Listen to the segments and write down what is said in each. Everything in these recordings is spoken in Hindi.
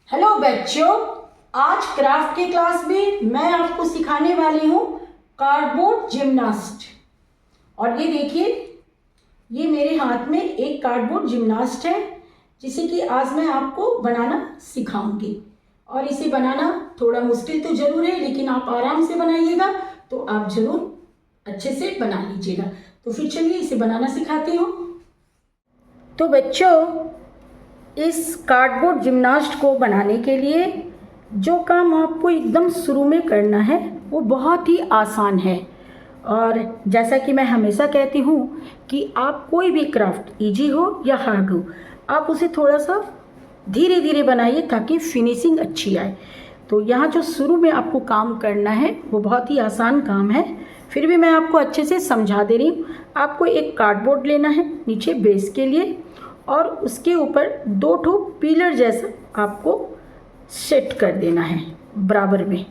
हेलो बच्चों, आज क्राफ्ट के क्लास में मैं आपको सिखाने वाली हूँ कार्डबोर्ड जिम्नास्ट। और ये देखिए, ये मेरे हाथ में एक कार्डबोर्ड जिम्नास्ट है जिसे कि आज मैं आपको बनाना सिखाऊंगी। और इसे बनाना थोड़ा मुश्किल तो ज़रूर है, लेकिन आप आराम से बनाइएगा तो आप ज़रूर अच्छे से बना लीजिएगा। तो फिर चलिए इसे बनाना सिखाती हूँ। तो बच्चों, इस कार्डबोर्ड जिम्नास्ट को बनाने के लिए जो काम आपको एकदम शुरू में करना है वो बहुत ही आसान है। और जैसा कि मैं हमेशा कहती हूँ कि आप कोई भी क्राफ्ट इजी हो या हार्ड हो, आप उसे थोड़ा सा धीरे धीरे बनाइए ताकि फिनिशिंग अच्छी आए। तो यहाँ जो शुरू में आपको काम करना है वो बहुत ही आसान काम है, फिर भी मैं आपको अच्छे से समझा दे रही हूँ। आपको एक कार्डबोर्ड लेना है नीचे बेस के लिए, और उसके ऊपर दो ठो पिलर जैसा आपको सेट कर देना है बराबर में।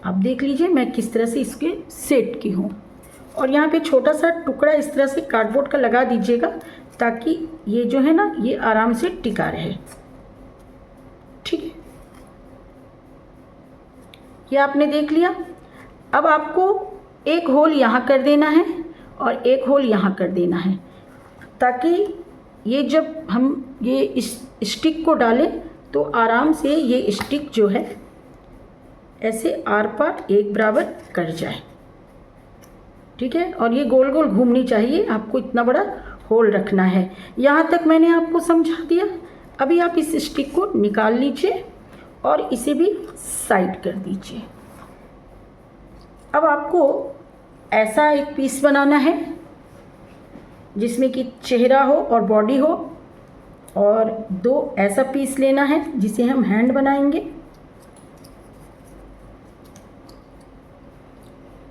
आप देख लीजिए मैं किस तरह से इसके सेट की हूँ। और यहाँ पे छोटा सा टुकड़ा इस तरह से कार्डबोर्ड का लगा दीजिएगा ताकि ये जो है ना ये आराम से टिका रहे। ठीक है, ये आपने देख लिया। अब आपको एक होल यहाँ कर देना है और एक होल यहाँ कर देना है ताकि ये जब हम ये इस स्टिक को डालें तो आराम से ये स्टिक जो है ऐसे आर पार एक बराबर कर जाए। ठीक है, और ये गोल गोल घूमनी चाहिए, आपको इतना बड़ा होल रखना है। यहाँ तक मैंने आपको समझा दिया। अभी आप इस स्टिक को निकाल लीजिए और इसे भी साइड कर दीजिए। अब आपको ऐसा एक पीस बनाना है जिसमें कि चेहरा हो और बॉडी हो, और दो ऐसा पीस लेना है जिसे हम हैंड बनाएंगे,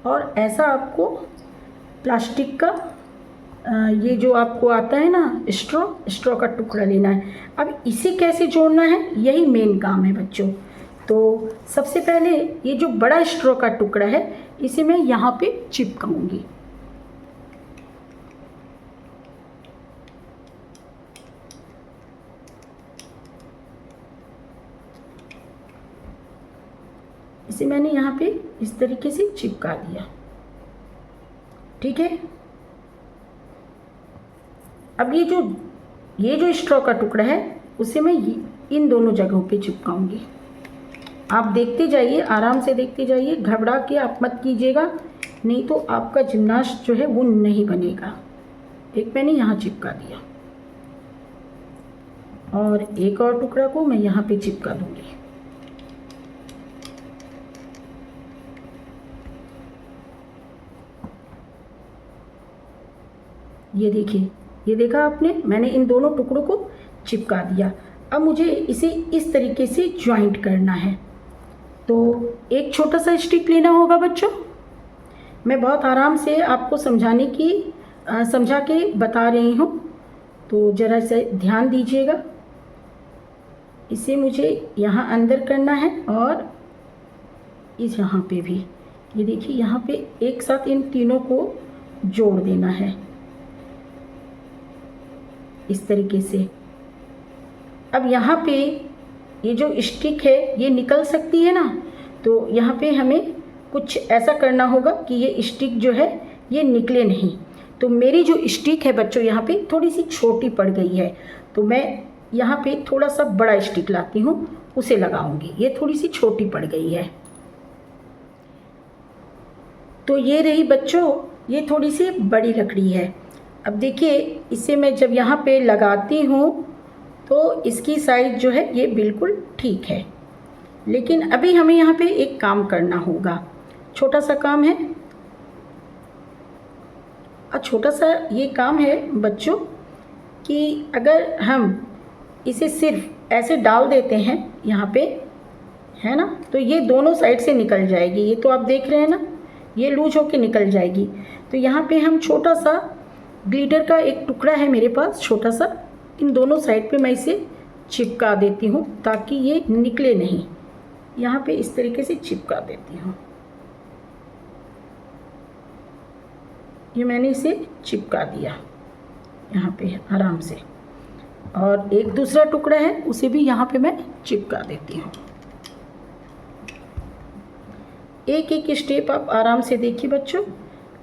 और ऐसा आपको प्लास्टिक का ये जो आपको आता है ना स्ट्रॉ का टुकड़ा लेना है। अब इसे कैसे जोड़ना है यही मेन काम है बच्चों। तो सबसे पहले ये जो बड़ा स्ट्रॉ का टुकड़ा है इसे मैं यहाँ पे चिपकाऊंगी। इसे मैंने यहाँ पे इस तरीके से चिपका दिया। ठीक है, अब ये जो स्ट्रॉ का टुकड़ा है उसे मैं इन दोनों जगहों पे चिपकाऊंगी। आप देखते जाइए, आराम से देखते जाइए, घबरा के आप मत कीजिएगा, नहीं तो आपका जिम्नास्ट जो है वो नहीं बनेगा। एक मैंने यहाँ चिपका दिया और एक और टुकड़ा को मैं यहाँ पे चिपका दूंगी। ये देखिए, ये देखा आपने, मैंने इन दोनों टुकड़ों को चिपका दिया। अब मुझे इसे इस तरीके से ज्वाइंट करना है। तो एक छोटा सा स्टिक लेना होगा बच्चों। मैं बहुत आराम से आपको समझा के बता रही हूँ, तो ज़रा से ध्यान दीजिएगा। इसे मुझे यहाँ अंदर करना है और इस यहाँ पे भी, ये देखिए यहाँ पे एक साथ इन तीनों को जोड़ देना है इस तरीके से। अब यहाँ पे ये जो स्टिक है ये निकल सकती है ना, तो यहाँ पे हमें कुछ ऐसा करना होगा कि ये स्टिक जो है ये निकले नहीं। तो मेरी जो स्टिक है बच्चों यहाँ पे थोड़ी सी छोटी पड़ गई है, तो मैं यहाँ पे थोड़ा सा बड़ा स्टिक लाती हूँ, उसे लगाऊंगी। ये थोड़ी सी छोटी पड़ गई है। तो ये रही बच्चों, ये थोड़ी सी बड़ी लकड़ी है। अब देखिए, इसे मैं जब यहाँ पे लगाती हूँ तो इसकी साइज जो है ये बिल्कुल ठीक है। लेकिन अभी हमें यहाँ पे एक काम करना होगा, छोटा सा काम है। और छोटा सा ये काम है बच्चों कि अगर हम इसे सिर्फ ऐसे डाल देते हैं यहाँ पे, है ना, तो ये दोनों साइड से निकल जाएगी। ये तो आप देख रहे हैं ना, ये लूज होके निकल जाएगी। तो यहाँ पे हम छोटा सा ग्लिटर का एक टुकड़ा है मेरे पास छोटा सा, इन दोनों साइड पे मैं इसे चिपका देती हूँ ताकि ये निकले नहीं। यहाँ पे इस तरीके से चिपका देती हूँ। ये मैंने इसे चिपका दिया यहाँ पे आराम से। और एक दूसरा टुकड़ा है उसे भी यहाँ पे मैं चिपका देती हूँ। एक एक स्टेप आप आराम से देखिए बच्चों,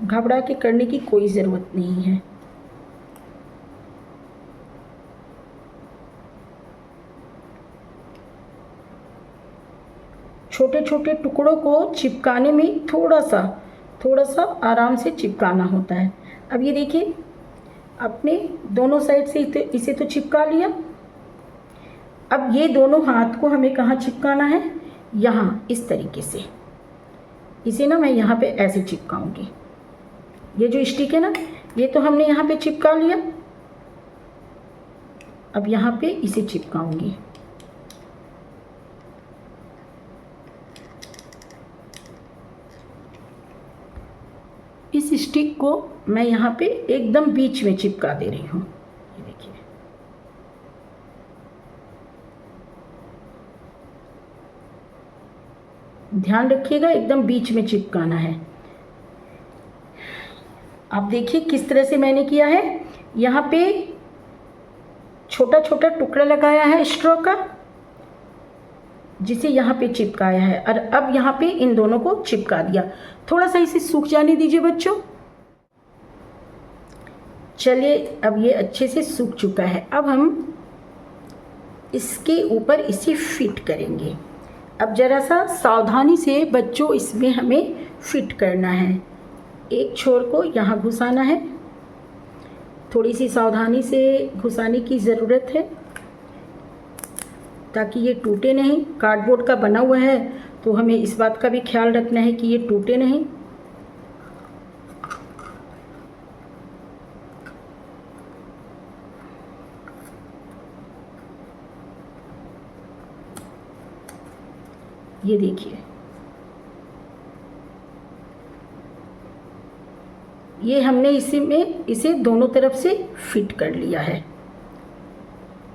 घबरा के करने की कोई ज़रूरत नहीं है। छोटे छोटे टुकड़ों को चिपकाने में थोड़ा सा आराम से चिपकाना होता है। अब ये देखिए, अपने दोनों साइड से इसे तो चिपका लिया। अब ये दोनों हाथ को हमें कहाँ चिपकाना है? यहाँ, इस तरीके से। इसे ना मैं यहाँ पे ऐसे चिपकाऊंगी। ये जो स्टिक है ना, ये तो हमने यहाँ पे चिपका लिया। अब यहाँ पे इसे चिपकाऊंगी। इस स्टिक को मैं यहाँ पे एकदम बीच में चिपका दे रही हूँ। ये देखिए, ध्यान रखिएगा, एकदम बीच में चिपकाना है। आप देखिए किस तरह से मैंने किया है। यहाँ पे छोटा छोटा टुकड़ा लगाया है स्ट्रॉ का, जिसे यहाँ पे चिपकाया है, और अब यहाँ पे इन दोनों को चिपका दिया। थोड़ा सा इसे सूख जाने दीजिए बच्चों। चलिए, अब ये अच्छे से सूख चुका है। अब हम इसके ऊपर इसे फिट करेंगे। अब ज़रा सा सावधानी से बच्चों इसमें हमें फिट करना है। एक छोर को यहाँ घुसाना है, थोड़ी सी सावधानी से घुसाने की ज़रूरत है ताकि ये टूटे नहीं। कार्डबोर्ड का बना हुआ है तो हमें इस बात का भी ख्याल रखना है कि ये टूटे नहीं। ये देखिए, ये हमने इसे दोनों तरफ से फिट कर लिया है।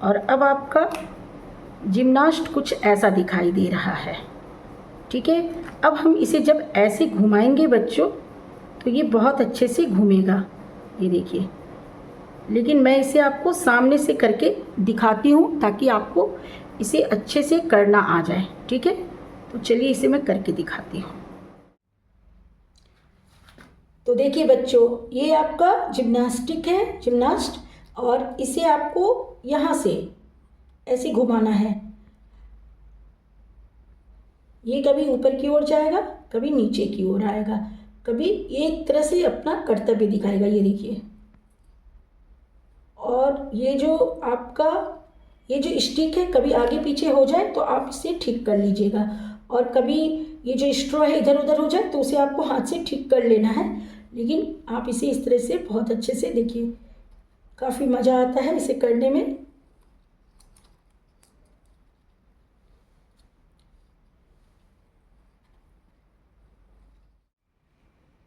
और अब आपका जिम्नास्ट कुछ ऐसा दिखाई दे रहा है। ठीक है, अब हम इसे जब ऐसे घुमाएंगे बच्चों तो ये बहुत अच्छे से घूमेगा। ये देखिए, लेकिन मैं इसे आपको सामने से करके दिखाती हूँ ताकि आपको इसे अच्छे से करना आ जाए। ठीक है, तो चलिए इसे मैं करके दिखाती हूँ। तो देखिए बच्चों, ये आपका जिम्नास्टिक है, जिम्नास्ट, और इसे आपको यहाँ से ऐसे घुमाना है। ये कभी ऊपर की ओर जाएगा, कभी नीचे की ओर आएगा, कभी एक तरह से अपना कर्तव्य दिखाएगा। ये देखिए, और ये जो आपका ये जो स्टिक है कभी आगे पीछे हो जाए तो आप इसे ठीक कर लीजिएगा, और कभी ये जो स्ट्रॉ है इधर उधर हो जाए तो उसे आपको हाथ से ठीक कर लेना है। लेकिन आप इसे इस तरह से बहुत अच्छे से देखिए, काफ़ी मज़ा आता है इसे करने में।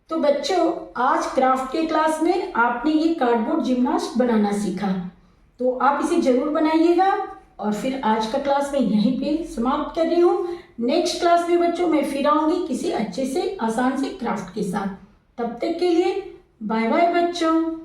तो बच्चों, आज क्राफ्ट के क्लास में आपने ये कार्डबोर्ड जिम्नास्ट बनाना सीखा, तो आप इसे ज़रूर बनाइएगा। और फिर आज का क्लास मैं यहीं पे समाप्त कर रही हूँ। नेक्स्ट क्लास में बच्चों मैं फिर आऊँगी किसी अच्छे से आसान से क्राफ्ट के साथ। तब तक के लिए बाय बाय बच्चों।